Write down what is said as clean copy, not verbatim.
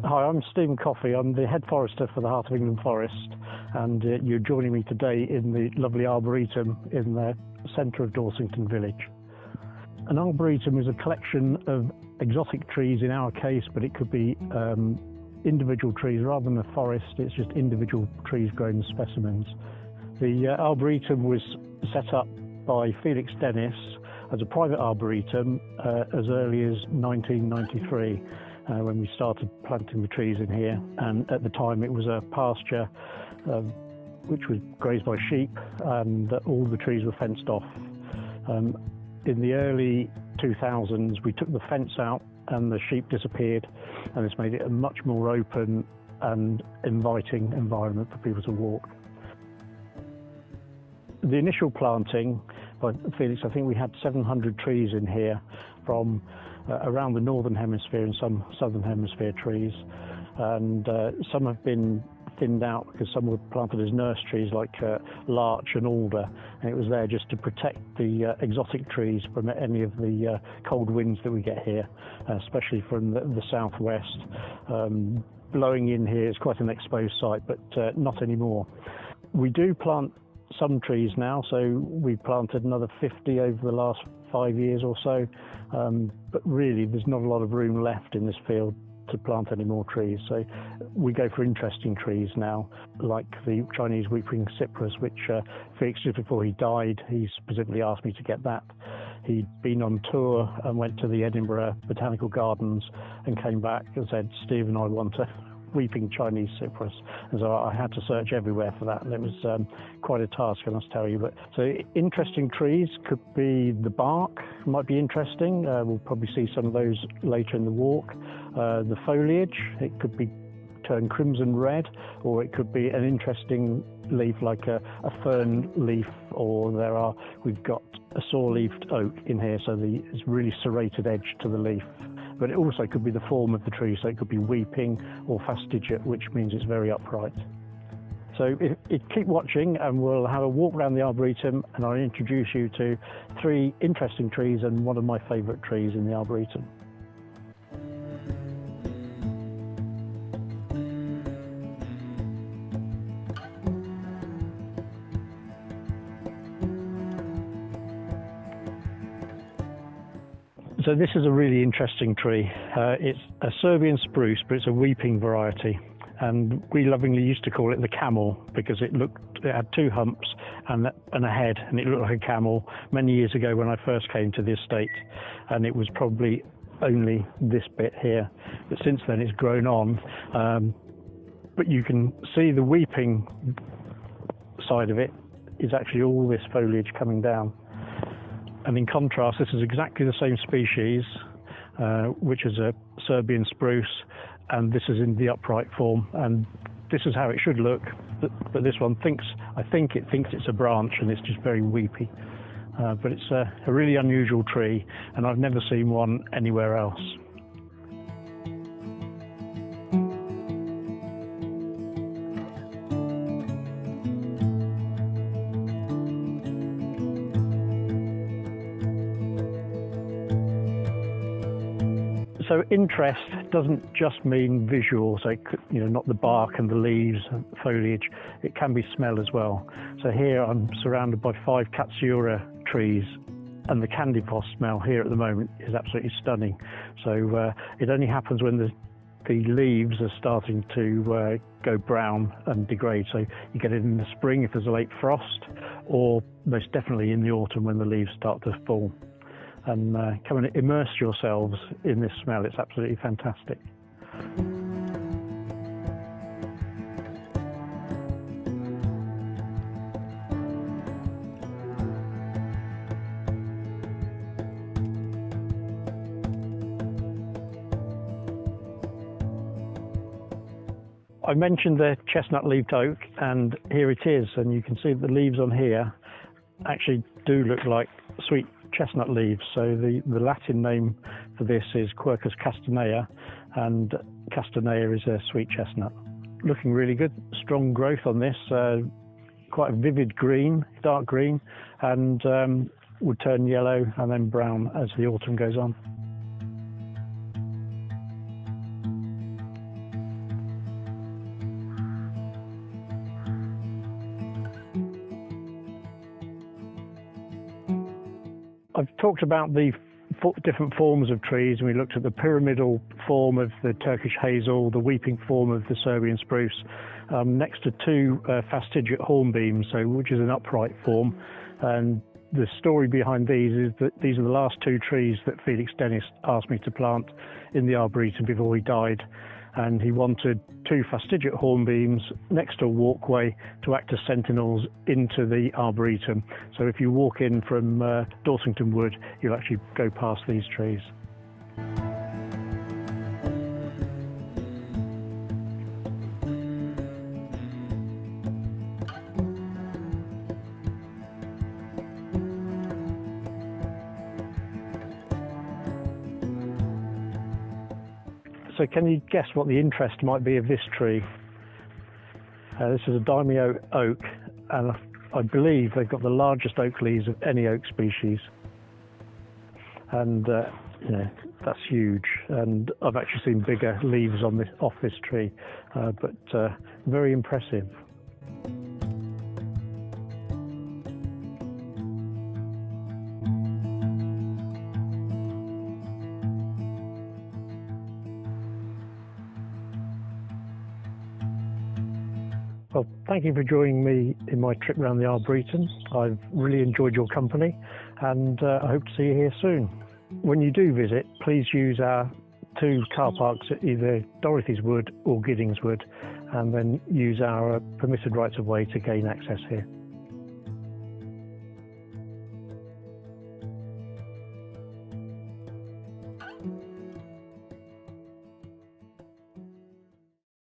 Hi, I'm Stephen Coffey. I'm the head forester for the Heart of England Forest, and you're joining me today in the lovely Arboretum in the centre of Dorsington village. An arboretum is a collection of exotic trees in our case, but it could be individual trees rather than a forest. It's just individual trees grown as specimens. The Arboretum was set up by Felix Dennis as a private arboretum as early as 1993. When we started planting the trees in here, and at the time it was a pasture which was grazed by sheep, and all the trees were fenced off. In the early 2000s we took the fence out and the sheep disappeared, and this made it a much more open and inviting environment for people to walk. The initial planting by Felix, I think we had 700 trees in here from around the northern hemisphere and some southern hemisphere trees, and some have been thinned out because some were planted as nurse trees like larch and alder, and it was there just to protect the exotic trees from any of the cold winds that we get here, especially from the southwest. Blowing in here is quite an exposed site, but not anymore. We do plant some trees now, so we've planted another 50 over the last 5 years or so, but really there's not a lot of room left in this field to plant any more trees, so we go for interesting trees now, like the Chinese weeping cypress, which Felix, just before he died, he specifically asked me to get that. He'd been on tour and went to the Edinburgh Botanical Gardens and came back and said, "Stephen, I want a weeping Chinese cypress," and so I had to search everywhere for that, and it was quite a task, I must tell you. But so interesting trees could be the bark, might be interesting. We'll probably see some of those later in the walk. The foliage, it could be turn crimson red, or it could be an interesting leaf like a fern leaf, or we've got a saw-leafed oak in here, so it's really serrated edge to the leaf. But it also could be the form of the tree, so it could be weeping or fastigiate, which means it's very upright. So keep watching, and we'll have a walk around the Arboretum, and I'll introduce you to 3 interesting trees and one of my favourite trees in the Arboretum. So this is a really interesting tree. It's a Serbian spruce, but it's a weeping variety, and we lovingly used to call it the camel because it had 2 humps and a head, and it looked like a camel many years ago when I first came to the estate, and it was probably only this bit here, but since then it's grown on. But you can see the weeping side of it is actually all this foliage coming down. And in contrast, this is exactly the same species, which is a Serbian spruce, and this is in the upright form, and this is how it should look, but this one I think it thinks it's a branch, and it's just very weepy. But it's a really unusual tree, and I've never seen one anywhere else. So interest doesn't just mean visual, so it could, not the bark and the leaves and foliage, it can be smell as well. So here I'm surrounded by 5 Katsura trees, and the candy floss smell here at the moment is absolutely stunning. So it only happens when the leaves are starting to go brown and degrade, so you get it in the spring if there's a late frost, or most definitely in the autumn when the leaves start to fall. And come and immerse yourselves in this smell, it's absolutely fantastic. I mentioned the Chestnut Leaf Oak, and here it is, and you can see the leaves on here actually do look like sweet chestnut leaves. So the Latin name for this is Quercus castanea, and castanea is a sweet chestnut. Looking really good, strong growth on this, quite a vivid green, dark green, and would turn yellow and then brown as the autumn goes on. talked about the different forms of trees, and we looked at the pyramidal form of the Turkish hazel, the weeping form of the Serbian spruce, next to two fastigiate hornbeams, which is an upright form. And the story behind these is that these are the last two trees that Felix Dennis asked me to plant in the Arboretum before he died. And he wanted two fastigiate hornbeams next to a walkway to act as sentinels into the Arboretum. So if you walk in from Dortington Wood, you'll actually go past these trees. So can you guess what the interest might be of this tree? This is a Daimyo Oak, and I believe they've got the largest oak leaves of any oak species. And that's huge. And I've actually seen bigger leaves off this tree, but very impressive. Well, thank you for joining me in my trip around the Arboretum. I've really enjoyed your company, and I hope to see you here soon. When you do visit, please use our two car parks at either Dorothy's Wood or Giddings Wood, and then use our permitted rights of way to gain access here.